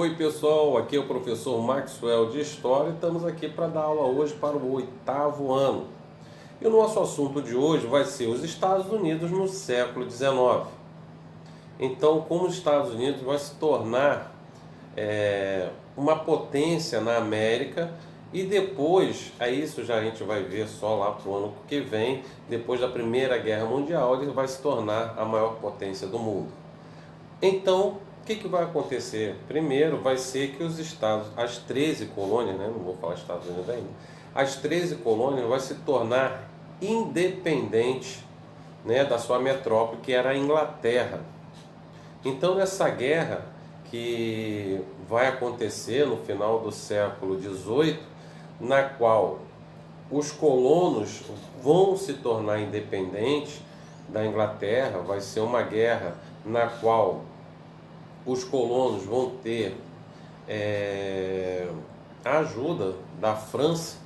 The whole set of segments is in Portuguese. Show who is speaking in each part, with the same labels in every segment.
Speaker 1: Oi pessoal, aqui é o professor Maxwell de História e estamos aqui para dar aula hoje para o oitavo ano. E o nosso assunto de hoje vai ser os Estados Unidos no século XIX. Então, como os Estados Unidos vai se tornar uma potência na América e depois, isso já a gente vai ver só lá para o ano que vem, depois da Primeira Guerra Mundial, ele vai se tornar a maior potência do mundo. Então, o que vai acontecer? Primeiro, vai ser que os estados, as 13 colônias, né, não vou falar Estados Unidos ainda, as 13 colônias vão se tornar independentes, né, da sua metrópole, que era a Inglaterra. Então, nessa guerra que vai acontecer no final do século XVIII, na qual os colonos vão se tornar independentes da Inglaterra, vai ser uma guerra na qual os colonos vão ter a ajuda da França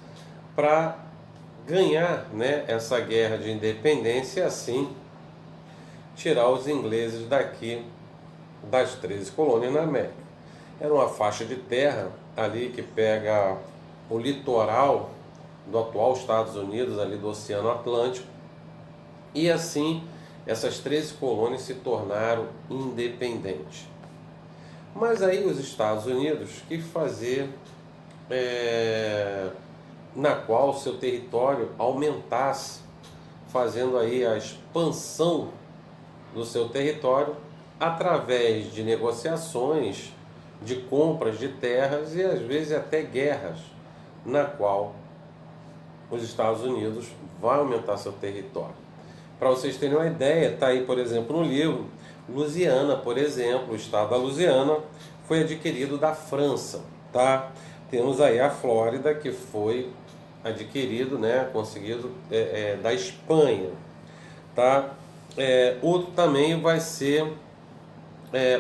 Speaker 1: para ganhar, né, essa guerra de independência e assim tirar os ingleses daqui das 13 colônias na América. Era uma faixa de terra ali que pega o litoral do atual Estados Unidos, ali do Oceano Atlântico, e assim essas 13 colônias se tornaram independentes. Mas aí os Estados Unidos quis fazer na qual seu território aumentasse, fazendo aí a expansão do seu território através de negociações, de compras de terras e às vezes até guerras, na qual os Estados Unidos vai aumentar seu território. Para vocês terem uma ideia, está aí, por exemplo, no livro, Louisiana, por exemplo, o estado da Louisiana foi adquirido da França, tá? Temos aí a Flórida, que foi adquirido, né, conseguido da Espanha, tá? Outro também vai ser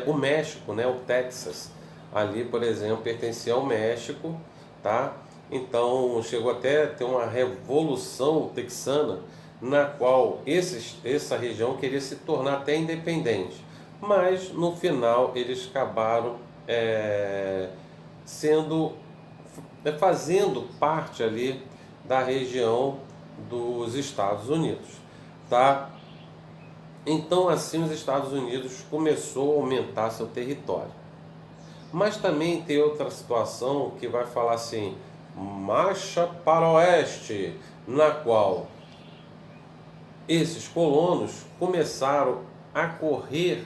Speaker 1: o México, né, o Texas, ali, por exemplo, pertencia ao México, tá? Então chegou até a ter uma revolução texana, na qual essa região queria se tornar até independente, mas no final eles acabaram fazendo parte ali da região dos Estados Unidos, tá? Então assim os Estados Unidos começou a aumentar seu território. Mas também tem outra situação que vai falar assim, marcha para o oeste, na qual esses colonos começaram a correr,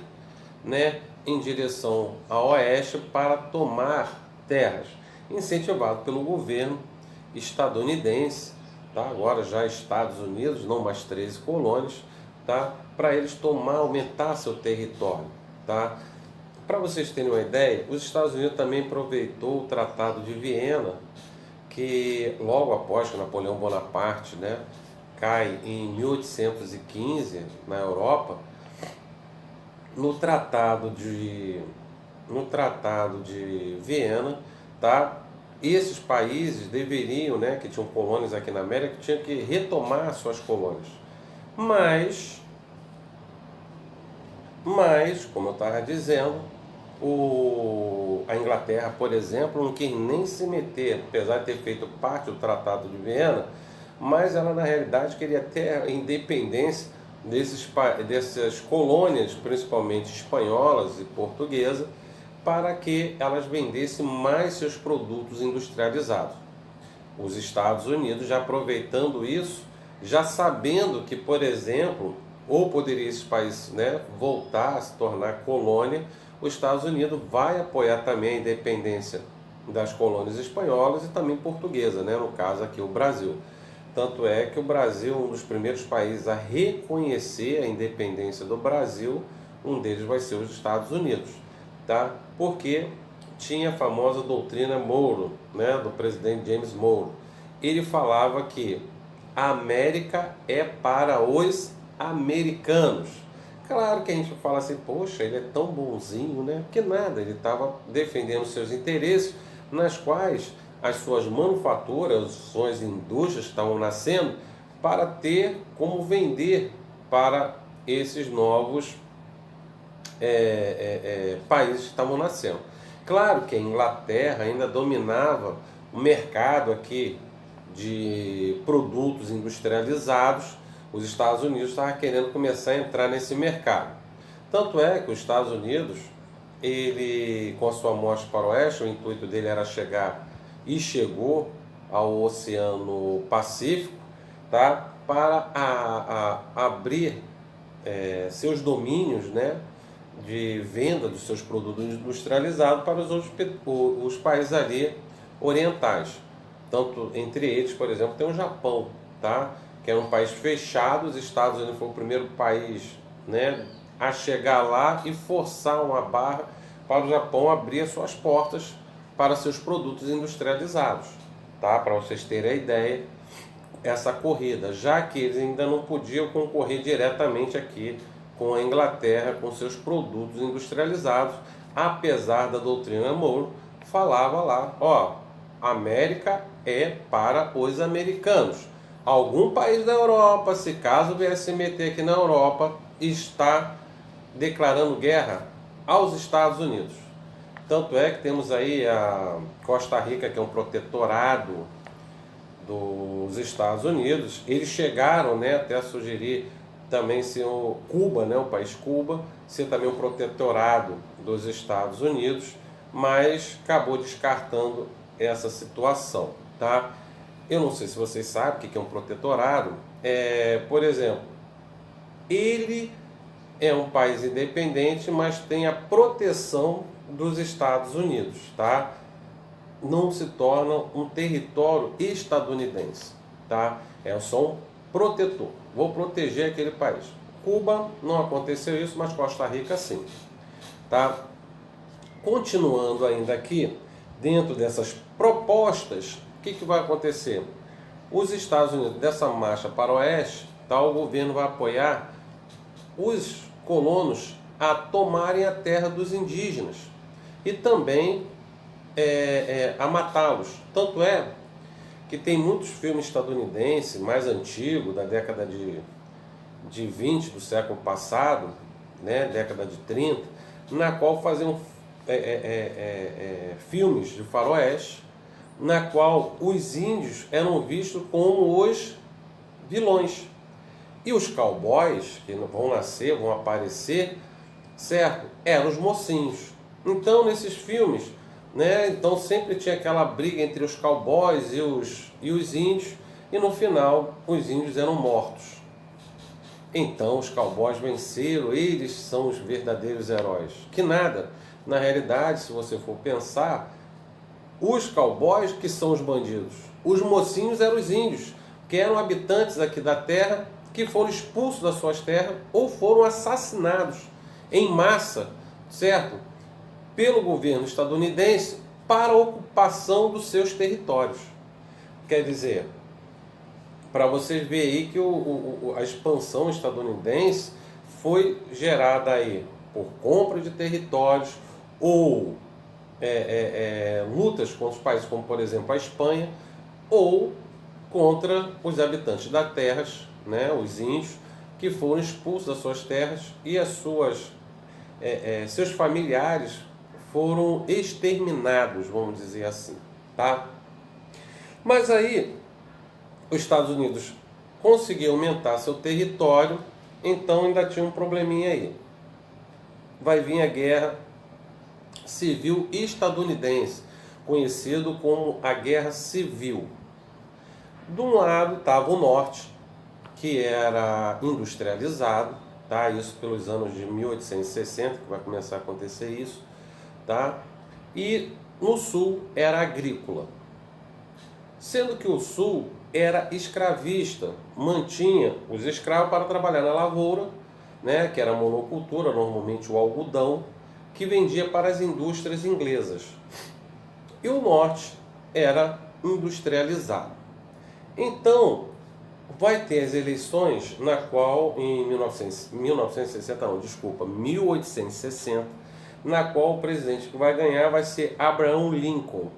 Speaker 1: né, em direção ao oeste para tomar terras, incentivado pelo governo estadunidense, tá? Agora já Estados Unidos, não mais 13 colônias, tá? Para eles aumentar seu território, tá? Para vocês terem uma ideia, os Estados Unidos também aproveitou o Tratado de Viena, que logo após que Napoleão Bonaparte, né, cai em 1815 na Europa, no Tratado de Viena, tá? Esses países deveriam, né, que tinham colônias aqui na América, tinham que retomar suas colônias. Mas como eu estava dizendo, a Inglaterra, por exemplo, não quis nem se meter, apesar de ter feito parte do Tratado de Viena, mas ela na realidade queria ter a independência dessas colônias, principalmente espanholas e portuguesas, para que elas vendessem mais seus produtos industrializados. Os Estados Unidos já aproveitando isso, já sabendo que, por exemplo, ou poderia esses países, né, voltar a se tornar colônia, os Estados Unidos vai apoiar também a independência das colônias espanholas e também portuguesa, né, no caso aqui o Brasil. Tanto é que o Brasil, um dos primeiros países a reconhecer a independência do Brasil, um deles vai ser os Estados Unidos, tá? Porque tinha a famosa doutrina Monroe, né, do presidente James Monroe. Ele falava que a América é para os americanos. Claro que a gente fala assim, poxa, ele é tão bonzinho, né? Que nada, ele estava defendendo seus interesses, nas quais as suas manufaturas, suas indústrias estavam nascendo para ter como vender para esses novos países que estavam nascendo. Claro que a Inglaterra ainda dominava o mercado aqui de produtos industrializados. Os Estados Unidos estavam querendo começar a entrar nesse mercado. Tanto é que os Estados Unidos, ele, com a sua mostra para o oeste, o intuito dele era chegar e chegou ao Oceano Pacífico, tá? Para abrir seus domínios, né, de venda dos seus produtos industrializados para os países ali orientais. Tanto entre eles, por exemplo, tem o Japão, tá? Que é um país fechado. Os Estados Unidos foi o primeiro país, né, a chegar lá e forçar uma barra para o Japão abrir as suas portas para seus produtos industrializados, tá? Para vocês terem a ideia, essa corrida, já que eles ainda não podiam concorrer diretamente aqui com a Inglaterra com seus produtos industrializados, apesar da doutrina Monroe falava lá, ó, América é para os americanos. Algum país da Europa, se caso vier se meter aqui na Europa, está declarando guerra aos Estados Unidos. Tanto é que temos aí a Costa Rica, que é um protetorado dos Estados Unidos. Eles chegaram, né, até a sugerir também ser o Cuba, né, o país Cuba, ser também um protetorado dos Estados Unidos, mas acabou descartando essa situação, tá? Eu não sei se vocês sabem o que é um protetorado. Por exemplo, ele é um país independente, mas tem a proteção dos Estados Unidos, tá? Não se torna um território estadunidense, tá? É só um protetor. Vou proteger aquele país. Cuba não aconteceu isso, mas Costa Rica sim, tá? Continuando ainda aqui, dentro dessas propostas, o que vai acontecer? Os Estados Unidos, dessa marcha para o oeste, tá, o governo vai apoiar os colonos a tomarem a terra dos indígenas e também a matá-los. Tanto é que tem muitos filmes estadunidenses mais antigos, da década de 20 do século passado, né, década de 30, na qual faziam filmes de faroeste, na qual os índios eram vistos como os vilões. E os cowboys, que vão nascer, vão aparecer, certo? Eram os mocinhos. Então, nesses filmes, né, então sempre tinha aquela briga entre os cowboys e os índios, e no final os índios eram mortos. Então os cowboys venceram, eles são os verdadeiros heróis. Que nada, na realidade, se você for pensar, os cowboys que são os bandidos, os mocinhos eram os índios, que eram habitantes aqui da terra, que foram expulsos das suas terras ou foram assassinados em massa, certo? Pelo governo estadunidense para a ocupação dos seus territórios. Quer dizer, para vocês verem aí que a expansão estadunidense foi gerada aí por compra de territórios ou lutas contra os países como, por exemplo, a Espanha, ou contra os habitantes das terras, né, os índios, que foram expulsos das suas terras e seus familiares foram exterminados, vamos dizer assim, tá? Mas aí os Estados Unidos conseguiu aumentar seu território, então ainda tinha um probleminha aí. Vai vir a Guerra Civil Estadunidense, conhecido como a Guerra Civil. De um lado estava o norte, que era industrializado, tá? Isso pelos anos de 1860 que vai começar a acontecer isso, tá? E no sul era agrícola, sendo que o sul era escravista, mantinha os escravos para trabalhar na lavoura, né? Que era a monocultura, normalmente o algodão, que vendia para as indústrias inglesas. E o norte era industrializado. Então, vai ter as eleições na qual, em 1860, na qual o presidente que vai ganhar vai ser Abraham Lincoln,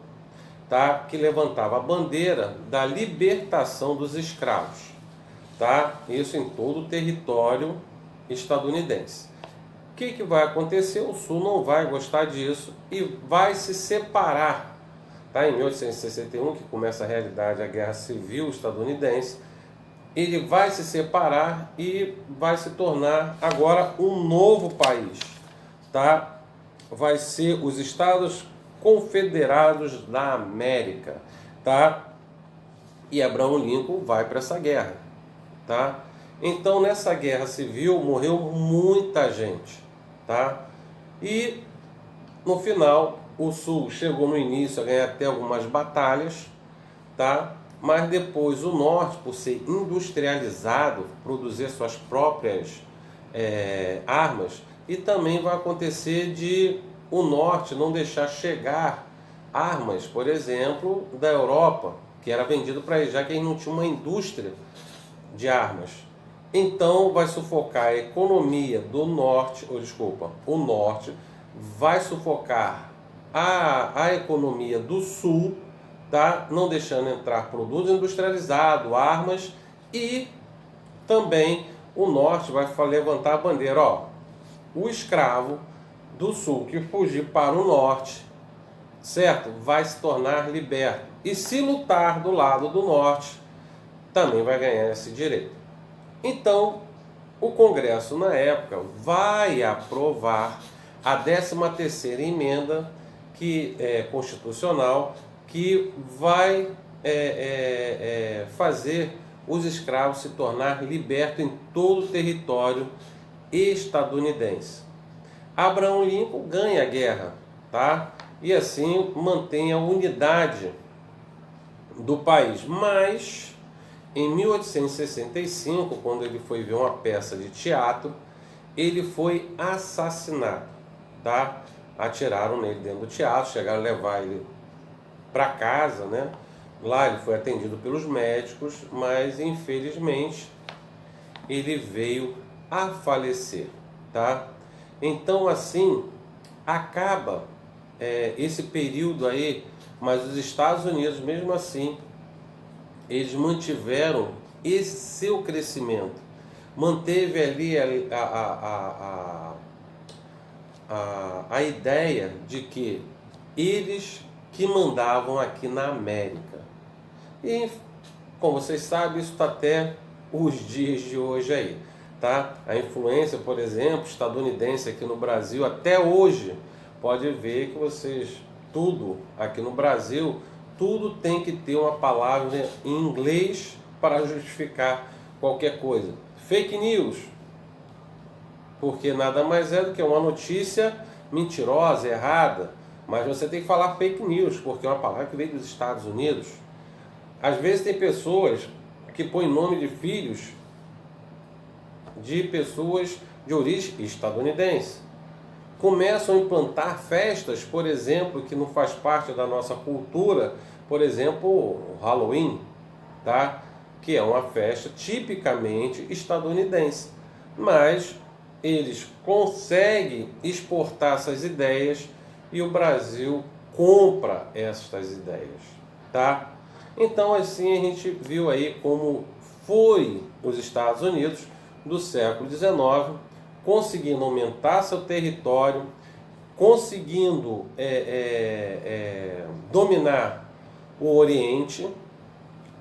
Speaker 1: tá? Que levantava a bandeira da libertação dos escravos, tá? Isso em todo o território estadunidense. O que, que vai acontecer? O Sul não vai gostar disso e vai se separar. Tá? Em 1861, que começa a realidade, a Guerra Civil Estadunidense, ele vai se separar e vai se tornar agora um novo país. Tá? Vai ser os Estados Confederados da América. Tá? E Abraham Lincoln vai para essa guerra. Tá? Então, nessa guerra civil morreu muita gente. Tá? E no final, o Sul chegou no início a ganhar até algumas batalhas, tá? Mas depois o Norte, por ser industrializado, produzir suas próprias armas, e também vai acontecer de o Norte não deixar chegar armas, por exemplo, da Europa, que era vendido para eles, já que eles não tinham uma indústria de armas. Então vai sufocar a economia do Norte, o Norte vai sufocar a economia do Sul, tá? Não deixando entrar produtos industrializados, armas, e também o Norte vai levantar a bandeira, ó, o escravo do Sul que fugir para o Norte, certo? Vai se tornar liberto. E se lutar do lado do Norte, também vai ganhar esse direito. Então, o Congresso, na época, vai aprovar a 13ª emenda constitucional, que vai fazer os escravos se tornar libertos em todo o território estadunidense. Abraham Lincoln ganha a guerra, tá? E assim mantém a unidade do país. Mas em 1865, quando ele foi ver uma peça de teatro, ele foi assassinado, tá? Atiraram nele dentro do teatro, chegaram a levar ele para casa, né? Lá ele foi atendido pelos médicos, mas infelizmente ele veio a falecer, tá? Então assim acaba esse período aí, mas os Estados Unidos mesmo assim eles mantiveram esse seu crescimento, manteve ali a ideia de que eles que mandavam aqui na América. E, como vocês sabem, isso está até os dias de hoje aí, tá? A influência, por exemplo, estadunidense aqui no Brasil, até hoje, pode ver que tudo aqui no Brasil, tudo tem que ter uma palavra em inglês para justificar qualquer coisa. Fake news, porque nada mais é do que uma notícia mentirosa, errada, mas você tem que falar fake news, porque é uma palavra que veio dos Estados Unidos. Às vezes tem pessoas que põem nome de filhos de pessoas de origem estadunidense. Começam a implantar festas, por exemplo, que não faz parte da nossa cultura, por exemplo, o Halloween, tá? Que é uma festa tipicamente estadunidense. Mas eles conseguem exportar essas ideias e o Brasil compra essas ideias, tá? Então assim a gente viu aí como foi os Estados Unidos do século XIX, conseguindo aumentar seu território, conseguindo dominar o Oriente,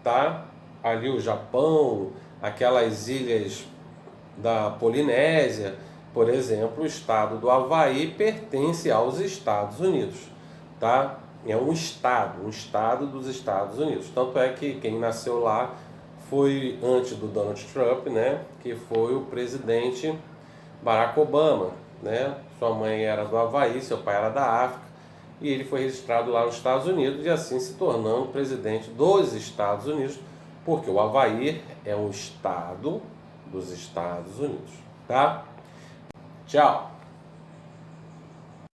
Speaker 1: tá? Ali o Japão, aquelas ilhas da Polinésia, por exemplo, o estado do Havaí pertence aos Estados Unidos, tá? É um estado dos Estados Unidos. Tanto é que quem nasceu lá foi antes do Donald Trump, né? Que foi o presidente Barack Obama, né? Sua mãe era do Havaí, seu pai era da África, e ele foi registrado lá nos Estados Unidos e assim se tornando presidente dos Estados Unidos, porque o Havaí é um estado dos Estados Unidos, tá? Tchau!